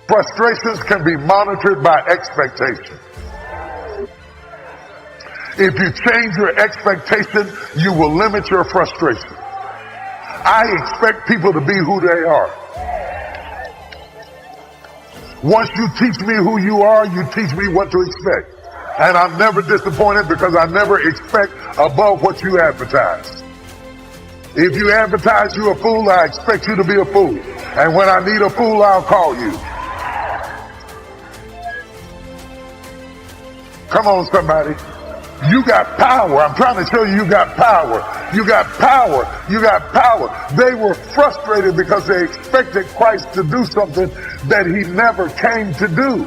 Frustrations can be monitored by expectation. If you change your expectation, you will limit your frustration. I expect people to be who they are. Once you teach me who you are, you teach me what to expect. And I'm never disappointed because I never expect above what you advertise. If you advertise you a fool, I expect you to be a fool. And when I need a fool, I'll call you. Come on, somebody. You got power. I'm trying to tell you, you got power. You got power. You got power. They were frustrated because they expected Christ to do something that he never came to do.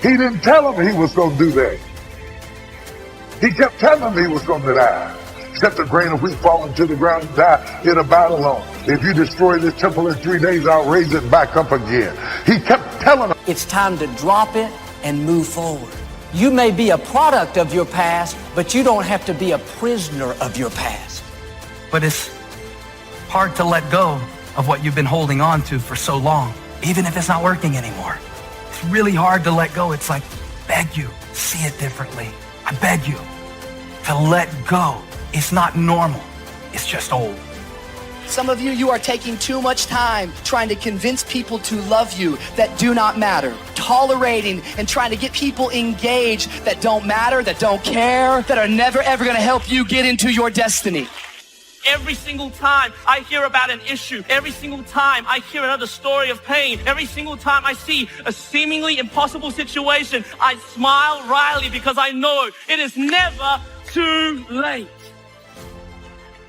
He didn't tell them he was going to do that. He kept telling them he was going to die. Except a grain of wheat falling to the ground and die in a battle alone. If you destroy this temple in 3 days, I'll raise it back up again. He kept telling them. It's time to drop it and move forward. You may be a product of your past, but you don't have to be a prisoner of your past. But it's hard to let go of what you've been holding on to for so long, even if it's not working anymore. It's really hard to let go. It's like, beg you, see it differently. I beg you to let go. It's not normal. It's just old. Some of you are taking too much time trying to convince people to love you that do not matter. Tolerating and trying to get people engaged that don't matter, that don't care, that are never ever going to help you get into your destiny. Every single time I hear about an issue, every single time I hear another story of pain, every single time I see a seemingly impossible situation, I smile wryly because I know it is never too late.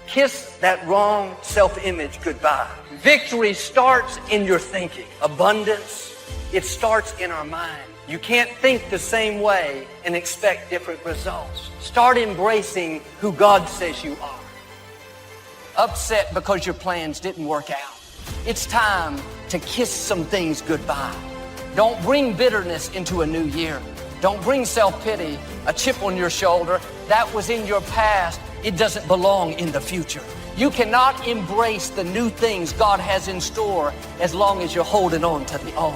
Kiss that wrong self-image goodbye. Victory starts in your thinking. Abundance, it starts in our mind. You can't think the same way and expect different results. Start embracing who God says you are. Upset because your plans didn't work out. It's time to kiss some things goodbye. Don't bring bitterness into a new year. Don't bring self-pity, a chip on your shoulder. That was in your past. It doesn't belong in the future. You cannot embrace the new things God has in store as long as you're holding on to the old.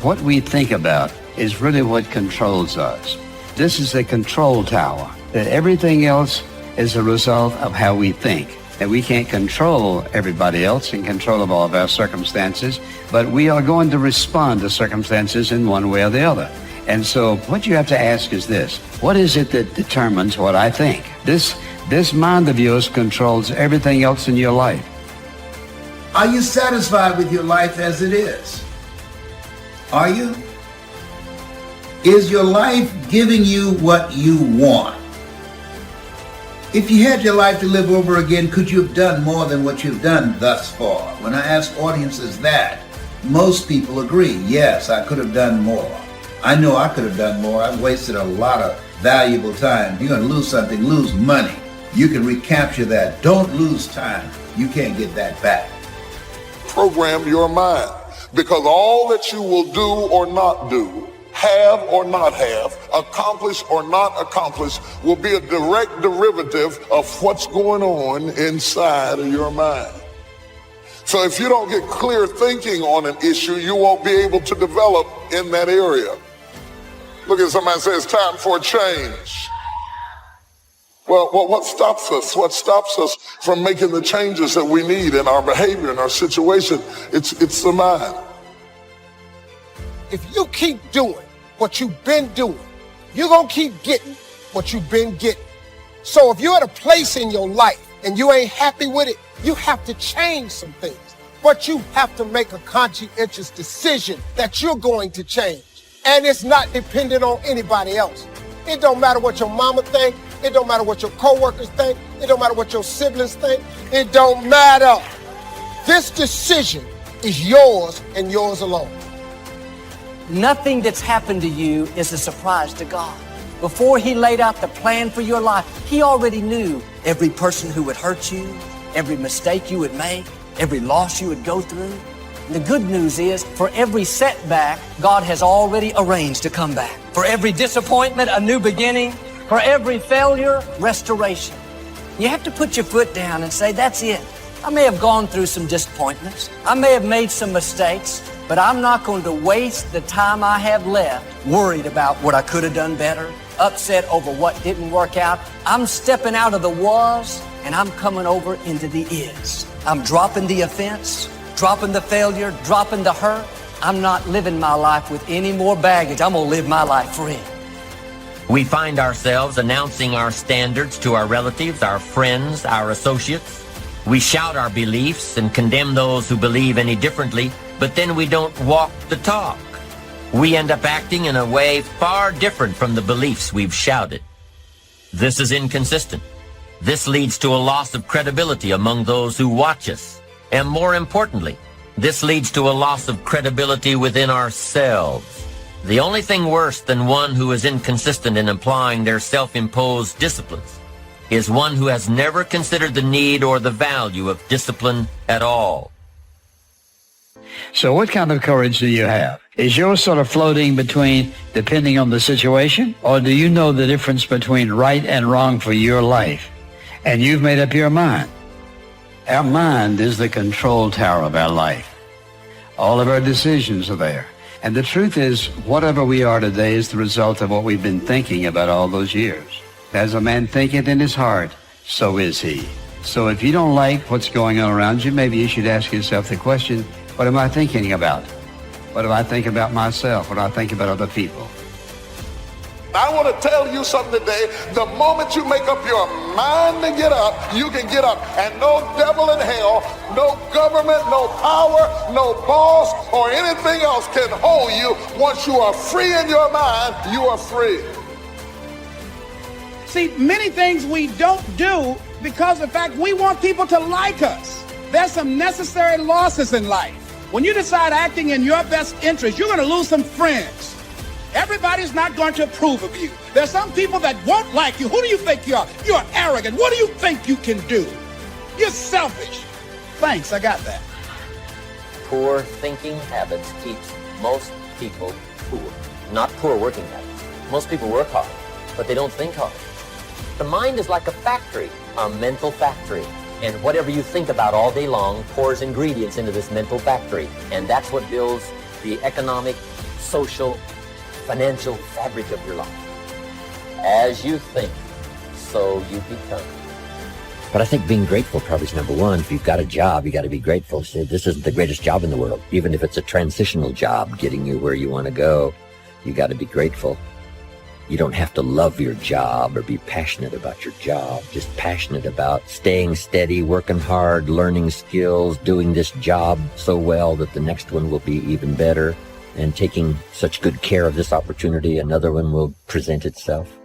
What we think about is really what controls us. This is a control tower. That everything else is a result of how we think. That we can't control everybody else in control of all of our circumstances, but we are going to respond to circumstances in one way or the other. And so what you have to ask is this: what is it that determines what I think? This mind of yours controls everything else in your life. Are you satisfied with your life as it is? Are you? Is your life giving you what you want? If you had your life to live over again, could you have done more than what you've done thus far? When I ask audiences that, most people agree, yes, I could have done more. I know I could have done more. I've wasted a lot of valuable time. If you're going to lose something, lose money. You can recapture that. Don't lose time. You can't get that back. Program your mind, because all that you will do or not do, have or not have, accomplish or not accomplish, will be a direct derivative of what's going on inside of your mind. So if you don't get clear thinking on an issue, you won't be able to develop in that area. Look at somebody and say, it's time for a change. Well, what stops us? What stops us from making the changes that we need in our behavior, in our situation? It's the mind. If you keep doing what you've been doing, you're going to keep getting what you've been getting. So if you're at a place in your life and you ain't happy with it, you have to change some things. But you have to make a conscientious decision that you're going to change. And it's not dependent on anybody else. It don't matter what your mama think. It don't matter what your coworkers think. It don't matter what your siblings think. It don't matter. This decision is yours and yours alone. Nothing that's happened to you is a surprise to God. Before he laid out the plan for your life, he already knew every person who would hurt you, every mistake you would make, every loss you would go through. And the good news is, for every setback, God has already arranged to come back. For every disappointment, a new beginning. For every failure, restoration. You have to put your foot down and say, that's it. I may have gone through some disappointments. I may have made some mistakes, But I'm not going to waste the time I have left worried about what I could have done better, upset over what didn't work out. I'm stepping out of the was and I'm coming over into the is. I'm dropping the offense, dropping the failure, dropping the hurt. I'm not living my life with any more baggage. I'm gonna live my life free. We find ourselves announcing our standards to our relatives, our friends, our associates. We shout our beliefs and condemn those who believe any differently, but then we don't walk the talk. We end up acting in a way far different from the beliefs we've shouted. This is inconsistent. This leads to a loss of credibility among those who watch us. And more importantly, this leads to a loss of credibility within ourselves. The only thing worse than one who is inconsistent in applying their self-imposed disciplines is one who has never considered the need or the value of discipline at all. So what kind of courage do you have? Is yours sort of floating between depending on the situation? Or do you know the difference between right and wrong for your life? And you've made up your mind. Our mind is the control tower of our life. All of our decisions are there. And the truth is, whatever we are today is the result of what we've been thinking about all those years. As a man thinketh in his heart, so is he. So if you don't like what's going on around you, maybe you should ask yourself the question, what am I thinking about? What do I think about myself? What do I think about other people? I want to tell you something today. The moment you make up your mind to get up, you can get up. And no devil in hell, no government, no power, no boss, or anything else can hold you. Once you are free in your mind, you are free. See, many things we don't do because of the fact we want people to like us. There's some necessary losses in life. When you decide acting in your best interest, you're going to lose some friends. Everybody's not going to approve of you. There's some people that won't like you. Who do you think you are? You're arrogant. What do you think you can do? You're selfish. Thanks, I got that. Poor thinking habits keeps most people poor. Not poor working habits. Most people work hard, but they don't think hard. The mind is like a factory, a mental factory. And whatever you think about all day long pours ingredients into this mental factory. And that's what builds the economic, social, financial fabric of your life. As you think, so you become. But I think being grateful probably is number one. If you've got a job, you got to be grateful. Say, this isn't the greatest job in the world. Even if it's a transitional job getting you where you want to go, you got to be grateful. You don't have to love your job or be passionate about your job. Just passionate about staying steady, working hard, learning skills, doing this job so well that the next one will be even better, and taking such good care of this opportunity, another one will present itself.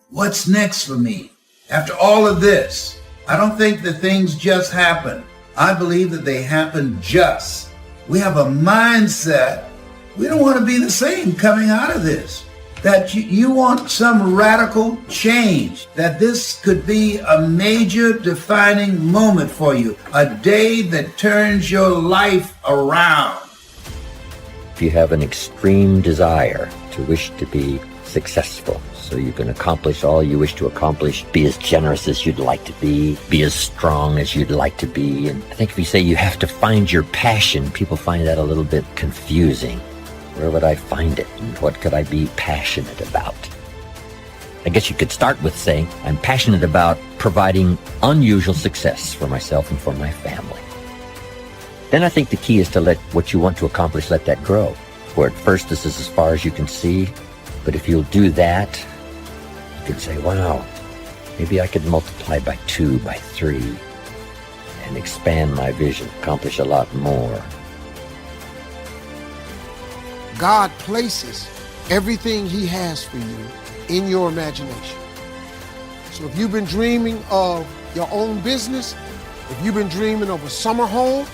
What's next for me? After all of this, I don't think that things just happen. I believe that they happen just. We have a mindset. We don't want to be the same coming out of this. That you want some radical change, that this could be a major defining moment for you, a day that turns your life around. If you have an extreme desire to wish to be successful, so you can accomplish all you wish to accomplish, be as generous as you'd like to be as strong as you'd like to be. And I think if you say you have to find your passion, people find that a little bit confusing. Where would I find it? And what could I be passionate about? I guess you could start with saying, I'm passionate about providing unusual success for myself and for my family. Then I think the key is to let what you want to accomplish, let that grow. Where at first this is as far as you can see, but if you'll do that, you can say, wow, maybe I could multiply by 2, by 3, and expand my vision, accomplish a lot more. God places everything he has for you in your imagination. So if you've been dreaming of your own business, if you've been dreaming of a summer home,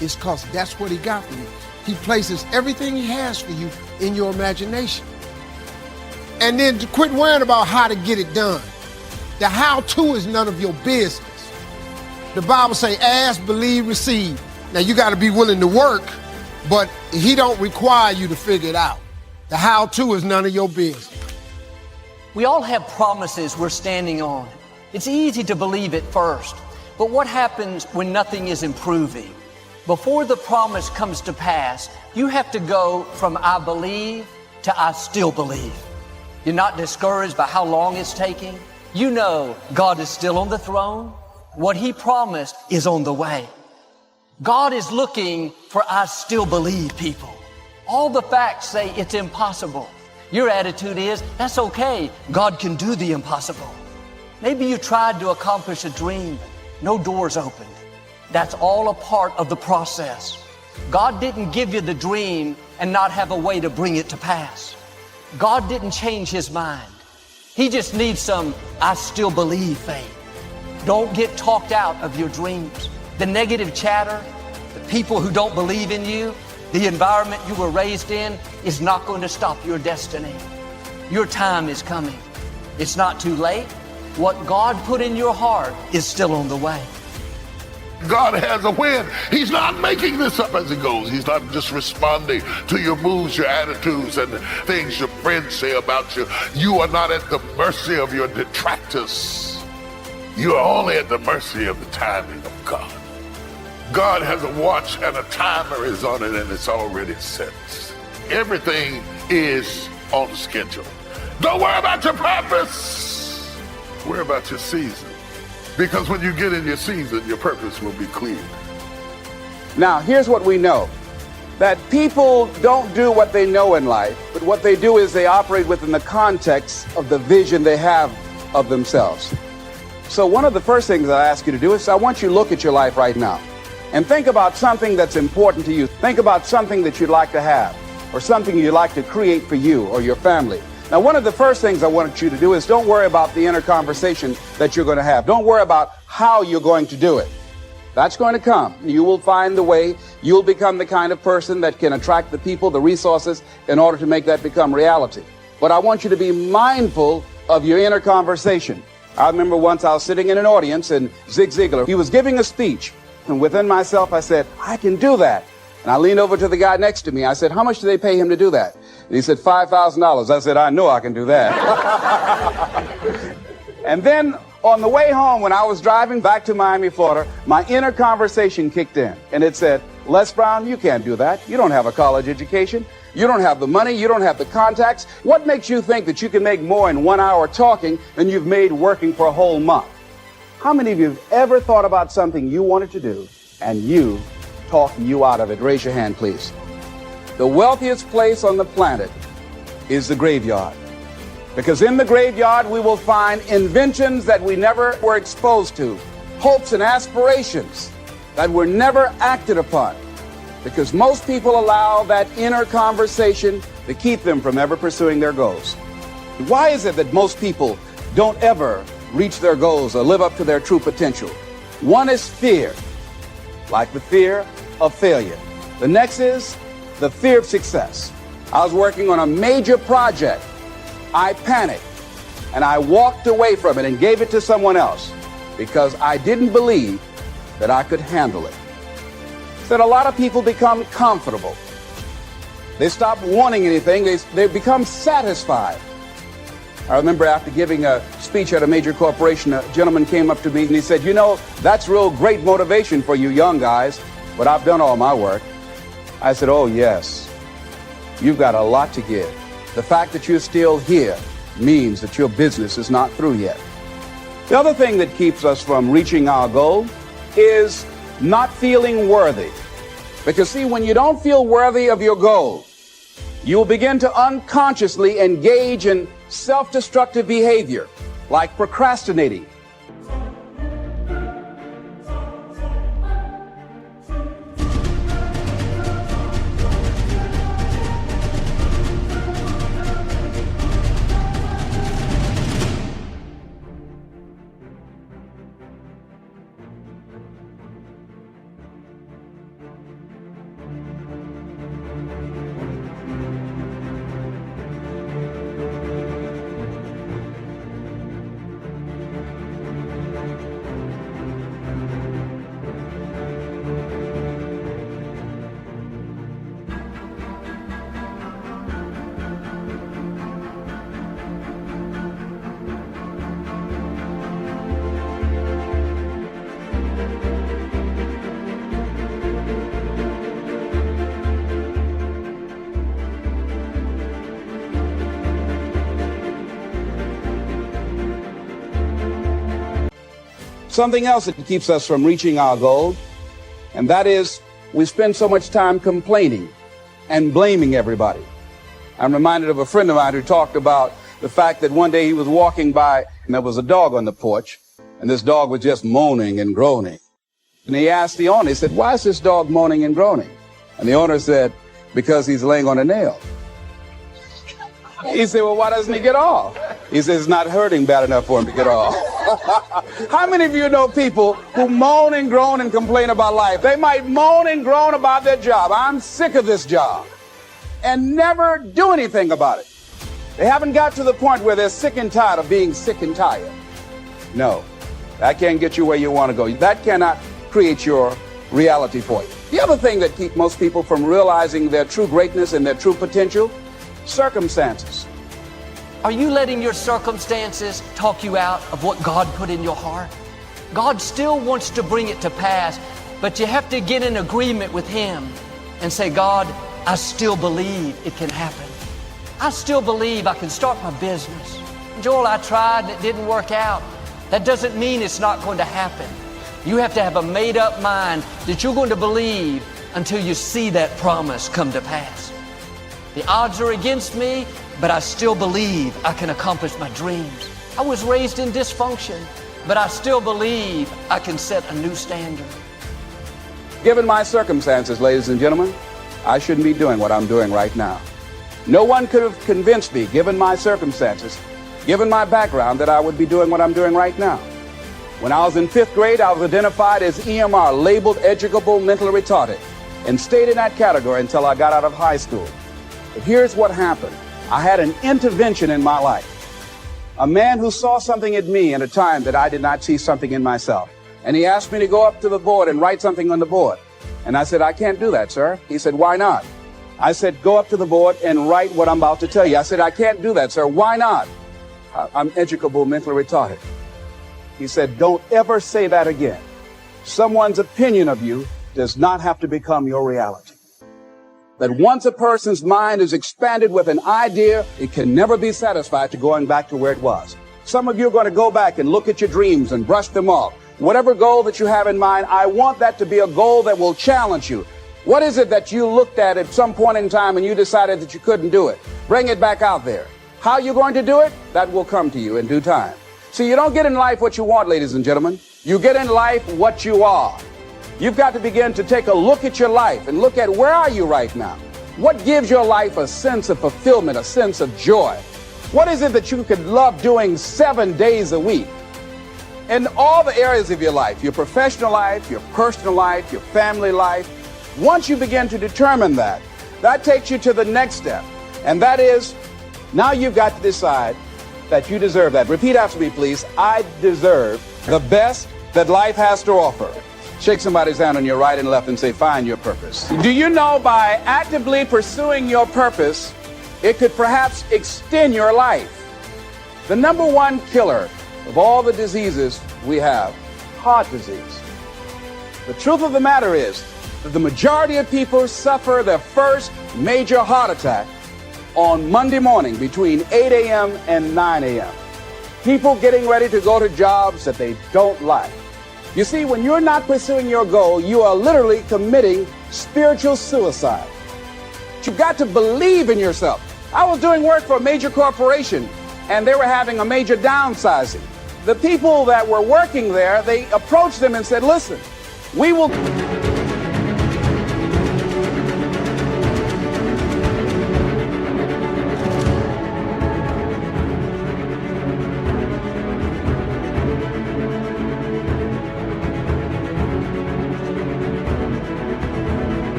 it's because that's what he got for you. He places everything he has for you in your imagination. And then to quit worrying about how to get it done. The how-to is none of your business. The Bible say, ask, believe, receive. Now you got to be willing to work, but he don't require you to figure it out. The how-to is none of your business. We all have promises we're standing on. It's easy to believe at first, but what happens when nothing is improving? Before the promise comes to pass, you have to go from I believe to I still believe. You're not discouraged by how long it's taking. You know God is still on the throne. What He promised is on the way. God is looking for I still believe people. All the facts say it's impossible. Your attitude is, that's okay. God can do the impossible. Maybe you tried to accomplish a dream. No doors opened. That's all a part of the process. God didn't give you the dream and not have a way to bring it to pass. God didn't change His mind. He just needs some I still believe faith. Don't get talked out of your dreams. The negative chatter, the people who don't believe in you, the environment you were raised in is not going to stop your destiny. Your time is coming. It's not too late. What God put in your heart is still on the way. God has a win. He's not making this up as he goes. He's not just responding to your moves, your attitudes, and things your friends say about you. You are not at the mercy of your detractors. You are only at the mercy of the timing of God. God has a watch and a timer is on it, and it's already set. Everything is on schedule. Don't worry about your purpose. Worry about your season. Because when you get in your season, your purpose will be clear. Now, here's what we know. That people don't do what they know in life, but what they do is they operate within the context of the vision they have of themselves. So one of the first things I ask you to do is I want you to look at your life right now and think about something that's important to you. Think about something that you'd like to have or something you'd like to create for you or your family. Now, one of the first things I want you to do is don't worry about the inner conversation that you're going to have. Don't worry about how you're going to do it. That's going to come. You will find the way. You'll become the kind of person that can attract the people, the resources, in order to make that become reality. But I want you to be mindful of your inner conversation. I remember once I was sitting in an audience and Zig Ziglar, he was giving a speech. And within myself, I said, I can do that. And I leaned over to the guy next to me. I said, how much do they pay him to do that? And he said, $5,000. I said, I know I can do that. And then on the way home, when I was driving back to Miami, Florida, my inner conversation kicked in. And it said, Les Brown, you can't do that. You don't have a college education. You don't have the money. You don't have the contacts. What makes you think that you can make more in 1 hour talking than you've made working for a whole month? How many of you have ever thought about something you wanted to do and you talked you out of it? Raise your hand, please. The wealthiest place on the planet is the graveyard. Because in the graveyard, we will find inventions that we never were exposed to, hopes and aspirations that were never acted upon. Because most people allow that inner conversation to keep them from ever pursuing their goals. Why is it that most people don't ever reach their goals or live up to their true potential? One is fear, like the fear of failure. The next is the fear of success. I was working on a major project. I panicked and I walked away from it and gave it to someone else because I didn't believe that I could handle it. That a lot of people become comfortable. They stop wanting anything. They become satisfied. I remember after giving a speech at a major corporation, a gentleman came up to me and he said, you know, that's real great motivation for you young guys, but I've done all my work. I said, oh, yes, you've got a lot to give. The fact that you're still here means that your business is not through yet. The other thing that keeps us from reaching our goal is not feeling worthy. Because see, when you don't feel worthy of your goal, you will begin to unconsciously engage in self-destructive behavior, like procrastinating. something else that keeps us from reaching our goal, and that is we spend so much time complaining and blaming everybody. I'm reminded of a friend of mine who talked about the fact that one day he was walking by and there was a dog on the porch, and this dog was just moaning and groaning. And he asked the owner, he said, "Why is this dog moaning and groaning?" And the owner said, "Because he's laying on a nail." He said, "Well, why doesn't he get off?" He said, "It's not hurting bad enough for him to get off." How many of you know people who moan and groan and complain about life? They might moan and groan about their job. "I'm sick of this job," and never do anything about it. They haven't got to the point where they're sick and tired of being sick and tired. No, that can't get you where you want to go. That cannot create your reality for you. The other thing that keeps most people from realizing their true greatness and their true potential, circumstances. Are you letting your circumstances talk you out of what God put in your heart? God still wants to bring it to pass, but you have to get in agreement with Him and say, "God, I still believe it can happen. I still believe I can start my business. Joel, I tried and it didn't work out." That doesn't mean it's not going to happen. You have to have a made-up mind that you're going to believe until you see that promise come to pass. The odds are against me, but I still believe I can accomplish my dreams. I was raised in dysfunction, but I still believe I can set a new standard. Given my circumstances, ladies and gentlemen, I shouldn't be doing what I'm doing right now. No one could have convinced me, given my circumstances, given my background, that I would be doing what I'm doing right now. When I was in 5th grade, I was identified as EMR, labeled educable mentally retarded, and stayed in that category until I got out of high school. But here's what happened. I had an intervention in my life. A man who saw something in me at a time that I did not see something in myself. And he asked me to go up to the board and write something on the board. And I said, "I can't do that, sir." He said, "Why not?" I said, "Go up to the board and write what I'm about to tell you." I said, "I can't do that, sir." "Why not?" "I'm educable mentally retarded." He said, "Don't ever say that again. Someone's opinion of you does not have to become your reality. That once a person's mind is expanded with an idea, it can never be satisfied to going back to where it was." Some of you are going to go back and look at your dreams and brush them off. Whatever goal that you have in mind, I want that to be a goal that will challenge you. What is it that you looked at some point in time and you decided that you couldn't do it? Bring it back out there. How you're going to do it? That will come to you in due time. See, you don't get in life what you want, ladies and gentlemen. You get in life what you are. You've got to begin to take a look at your life and look at where are you right now? What gives your life a sense of fulfillment, a sense of joy? What is it that you could love doing 7 days a week? In all the areas of your life, your professional life, your personal life, your family life, once you begin to determine that, that takes you to the next step. And that is, now you've got to decide that you deserve that. Repeat after me, please. I deserve the best that life has to offer. Shake somebody's hand on your right and left and say, "Find your purpose." Do you know by actively pursuing your purpose, it could perhaps extend your life? The number one killer of all the diseases we have, heart disease. The truth of the matter is that the majority of people suffer their first major heart attack on Monday morning between 8 a.m. and 9 a.m. People getting ready to go to jobs that they don't like. You see, when you're not pursuing your goal, you are literally committing spiritual suicide. But you've got to believe in yourself. I was doing work for a major corporation, and they were having a major downsizing. The people that were working there, they approached them and said, "Listen, we will..."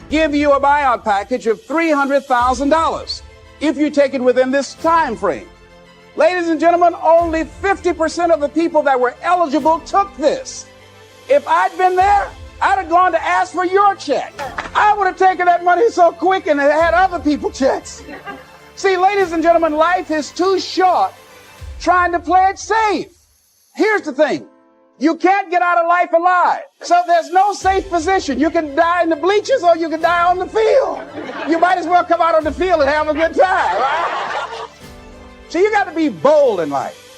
give you a buyout package of $300,000 if you take it within this time frame. Ladies and gentlemen, only 50% of the people that were eligible took this. If I'd been there, I'd have gone to ask for your check. I would have taken that money so quick and had other people checks. See, ladies and gentlemen, life is too short trying to play it safe. Here's the thing. You can't get out of life alive. So there's no safe position. You can die in the bleachers or you can die on the field. You might as well come out on the field and have a good time, right? So you got to be bold in life.